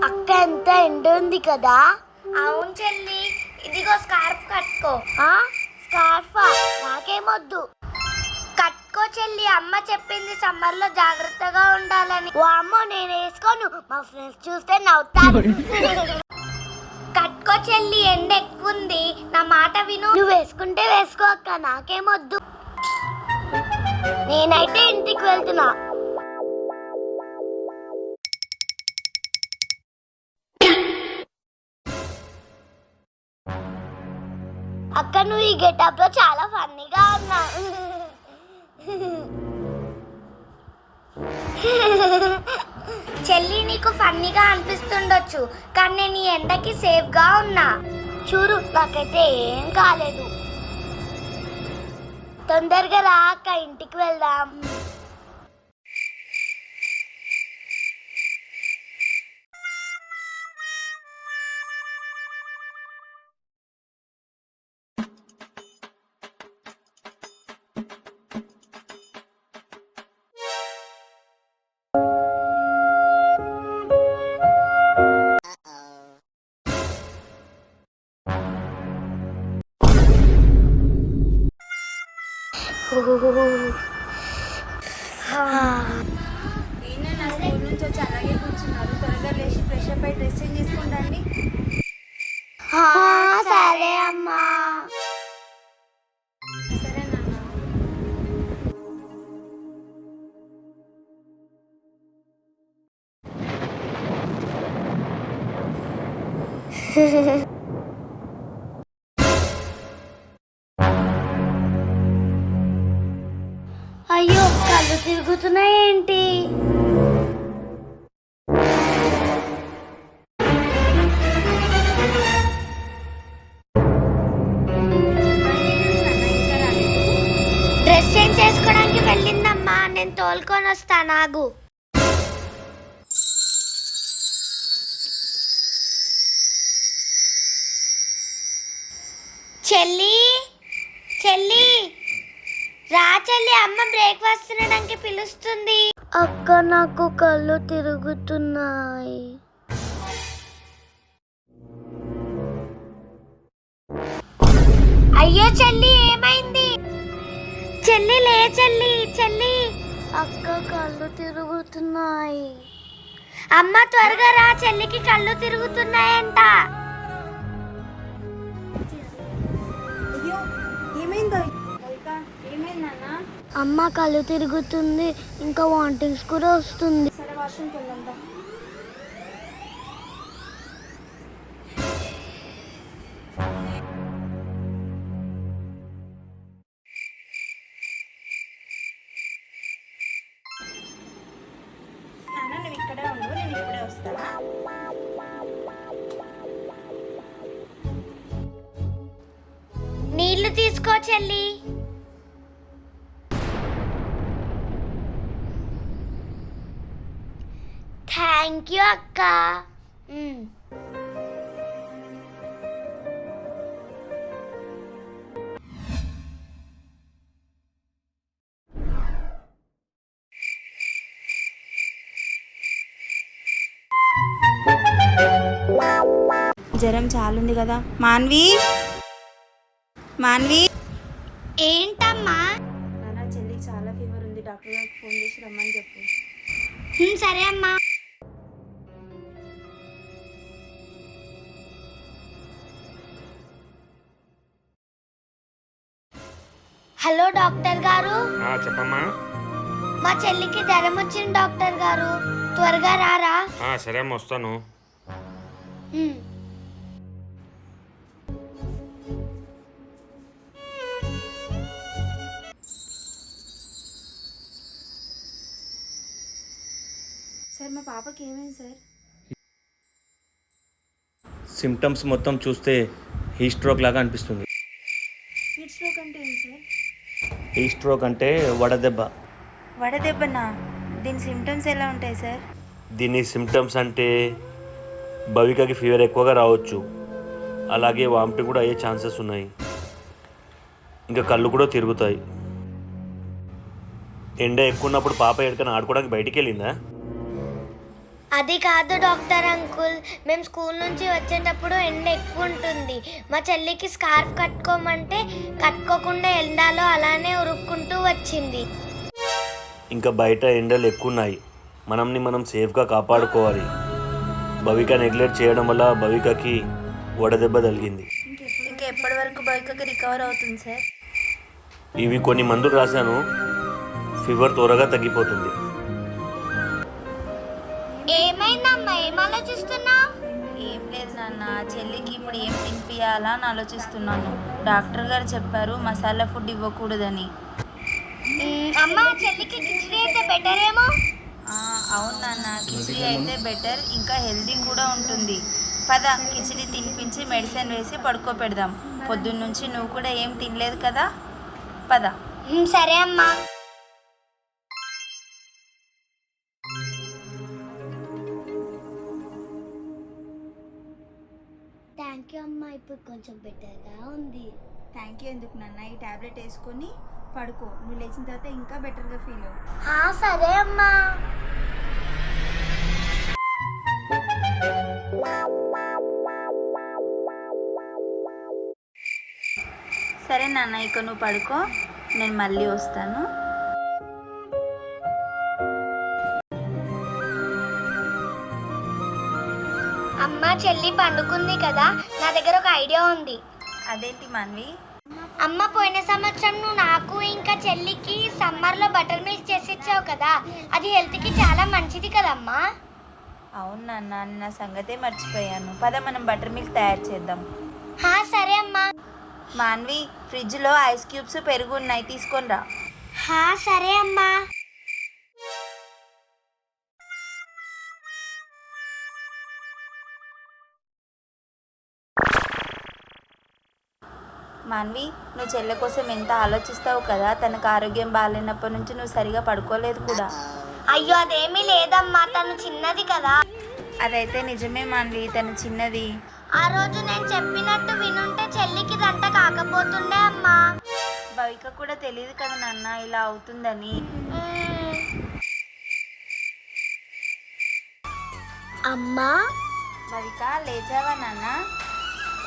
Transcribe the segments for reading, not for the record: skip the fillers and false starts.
అక్క ఎంత ఎండ ఉంది కదా. అవును చెల్లి, ఇదిగో స్కార్ఫ్ కట్టుకో. స్కార్ఫా? నాకేమొద్దు. కట్టుకో చెల్లి, అమ్మ చెప్పింది సమ్మర్ లో జాగ్రత్తగా ఉండాలని. వామ్మో, నేను వేసుకోను, మా ఫ్రెండ్స్ చూస్తే నవ్వుతారు. కట్టుకో చెల్లి, ఎండ ఎక్కువ ఉంది, నా మాట విను. నువ్వు వేసుకుంటే వేసుకో అక్క, నాకేమొద్దు. నేనైతే ఇంటికి వెళ్తున్నా. అక్క, నువ్వు ఈ గెటప్ లో చాలా ఫన్నీగా ఉన్నావు. చెల్లి, నీకు ఫన్నీగా అనిపిస్తుండొచ్చు, కానీ నేను ఈ ఎండకి సేఫ్ గా ఉన్నా. చూడు, నాకైతే ఏం కాలేదు. తొందరగా రా అక్క, ఇంటికి వెళ్దాం. ఏంటన్నా స్కూల్ నుంచి వచ్చి అలాగే కూర్చున్నారు? త్వరగా లేచి ఫ్రెష్ అప్ అయి డ్రెస్ చేంజ్ చేసుకోండి. సరే అమ్మా. సరేనన్నా. అయ్యో, కళ్ళు తిరుగుతున్నాయేంటి? డ్రెస్ చేంజ్ చేసుకోవడానికి వెళ్ళిందమ్మా, నేను తోలుకొని వస్తా, నాగు. చెల్లి, చెల్లి, రా చెల్లి, అమ్మ బ్రేక్ఫాస్ట్ తినడానికి పిలుస్తుంది. అక్క, నాకు కళ్ళు తిరుగుతున్నాయి. అయ్యో చెల్లి, ఏమైంది? చెల్లి లే, చెల్లి, చెల్లి. అక్క, కళ్ళు తిరుగుతున్నాయి. అమ్మ త్వరగా రా, చెల్లికి కళ్ళు తిరుగుతున్నాయంట. అయ్యో, ఏమైందో? ఏమైందన్నా? అమ్మ, కళ్ళు తిరుగుతుంది, ఇంకా వాంటింగ్స్ కూడా వస్తుంది. సరే, వాష్రూమ్కి వెళ్దాం. నాన్న, నువ్వు ఇక్కడే ఉండు, నేను ఇప్పుడే వస్తానా? నీళ్లు తీసుకో చెల్లి. థ్యాంక్ యూ అక్క. జ్వరం చాలుంది కదా. మాన్వి, మాన్వి. ఏంటమ్మా? నాన్న, చెల్లికి చాలా ఫీవర్ ఉంది, డాక్టర్ గారికి ఫోన్ చేసి రమ్మని చెప్పు. సరే అమ్మా. హలో డాక్టర్ గారు. చెప్పమ్మా. మా చెల్లికి జ్వరం వచ్చింది డాక్టర్ గారు, త్వరగా రారా. సరే అమ్మ, వస్తాను. సార్, మా పాపకి ఏమైంది సార్? సిమ్టమ్స్ మొత్తం చూస్తే హీట్ స్ట్రోక్ లాగా అనిపిస్తుంది. హీట్ స్ట్రోక్ అంటే ఏంటి సార్? హీట్ స్ట్రోక్ అంటే వడదెబ్బ. వడదెబ్బనా? దీని సిమ్టమ్స్ ఎలా ఉంటాయి సార్? దీని సిమ్టమ్స్ అంటే భవికకి ఫీవర్ ఎక్కువగా రావచ్చు, అలాగే వామిటింగ్ కూడా అయ్యే ఛాన్సెస్ ఉన్నాయి, ఇంకా కళ్ళు కూడా తిరుగుతాయి. ఎండ ఎక్కువ ఉన్నప్పుడు పాప ఎక్కడికైనా ఆడుకోవడానికి బయటికి వెళ్ళిందా? అది కాదు డాక్టర్ అంకుల్, మేము స్కూల్ నుంచి వచ్చేటప్పుడు ఎండ ఎక్కువ ఉంటుంది. మా చెల్లికి స్కార్ఫ్ కట్టుకోమంటే కట్టుకోకుండా ఎండాలో అలానే ఉరుక్కుంటూ వచ్చింది. ఇంకా బయట ఎండలు ఎక్కువ ఉన్నాయి, మనం సేఫ్గా కాపాడుకోవాలి. భవిక నెగ్లెక్ట్ చేయడం వల్ల భవికకి వడదెబ్బ తగిలింది. ఇంకా ఎప్పటి వరకు బైక్కి రికవర్ అవుతుంది సార్? ఇవి కొన్ని మందులు రాశాను, ఫీవర్ త్వరగా తగ్గిపోతుంది. ఏమైందమ్మా, ఏం ఆలోచిస్తున్నావు? ఏం లేదు నాన్న, చెల్లికి ఇప్పుడు ఏం తినిపియాలా అని ఆలోచిస్తున్నాను. డాక్టర్ గారు చెప్పారు మసాలా ఫుడ్ ఇవ్వకూడదని. అమ్మ, చెల్లికి కిచిడి అయితే బెటర్ ఏమో. అవును నాన్న, కిచిడి అయితే బెటర్, ఇంకా హెల్దీ కూడా ఉంటుంది. పద కిచిడి తినిపించి మెడిసిన్ వేసి పడుకోపెడదాం. పొద్దున్న నుంచి నువ్వు కూడా ఏం తినలేదు కదా, పద. సరే అమ్మా. థ్యాంక్ యూ అమ్మా, ఇప్పుడు కొంచెం బెటర్గా ఉంది. థ్యాంక్ యూ ఎందుకు నాన్న, ఈ టాబ్లెట్ వేసుకొని పడుకో. నువ్వు లేచిన తర్వాత ఇంకా బెటర్గా ఫీల్ అవ్వు. సరే అమ్మా. సరే నాన్న, ఇక నువ్వు పడుకో, నేను మళ్ళీ వస్తాను. అమ్మ, చెల్లి పండుకుంది కదా, నా దగ్గర ఒక ఐడియా ఉంది. అదేంటి మాన్వి? అమ్మ, పోయిన సంవత్సరం నువ్వు నాకు ఇంకా చెల్లికి సమ్మర్లో బటర్ మిల్క్ చేసి ఇచ్చావు కదా, అది హెల్త్కి చాలా మంచిది కదమ్మా. అవును నాన్న, నా సంగతే మర్చిపోయాను. పద మనం బటర్ మిల్క్ తయారు చేద్దాం. సరే అమ్మా. మాన్వి, ఫ్రిడ్జ్లో ఐస్ క్యూబ్స్ పెరుగు ఉన్నాయి, తీసుకొని రా. సరే అమ్మా. మాన్వి, నువ్వు చెల్లె కోసం ఎంత ఆలోచిస్తావు కదా, తనకు ఆరోగ్యం బాగాలేనప్పటి నుంచి నువ్వు సరిగా పడుకోలేదు కూడా. అయ్యో, అదేమీ లేదమ్మా, తను చిన్నది కదా. అదైతే నిజమే మాన్వి, తను చిన్నది. ఆ రోజు నేను చెప్పినట్టు వినుంటే చెల్లికి దంట కాకపోతుండే అమ్మా. భవిక కూడా తెలియదు కదా నాన్న ఇలా అవుతుందని. అమ్మా, భవిక లేచావా నాన్న?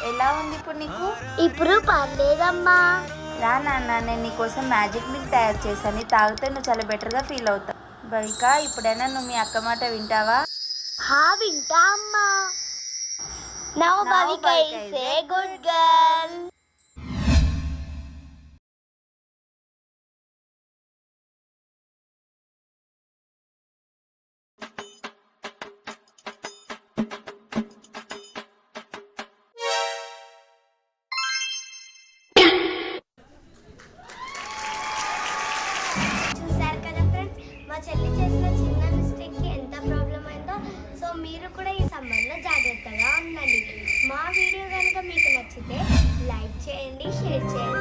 ఎలా ఉంది ఇప్పుడు నీకు? ఇప్పుడు పర్లేదమ్మా. రా నాన్న, నేను నీకోసం మ్యాజిక్ మిల్క్ తయారు చేశాను, తాగితే నువ్వు చాలా బెటర్గా ఫీల్ అవుతావు. భవిక, ఇప్పుడైనా నువ్వు మీ అక్క మాట వింటావా? వింటా అమ్మా. Now Bhavika is a good girl. చూసారు కదా ఫ్రెండ్స్, మా చెల్లి చేసిన చిన్న మిస్టేక్కి ఎంత ప్రాబ్లం అయిందో. సో మీరు కూడా ఈ సమ్మర్లో జాగ్రత్తగా ఉండండి. మా వీడియో కనుక మీకు నచ్చితే లైక్ చేయండి, షేర్ చేయండి.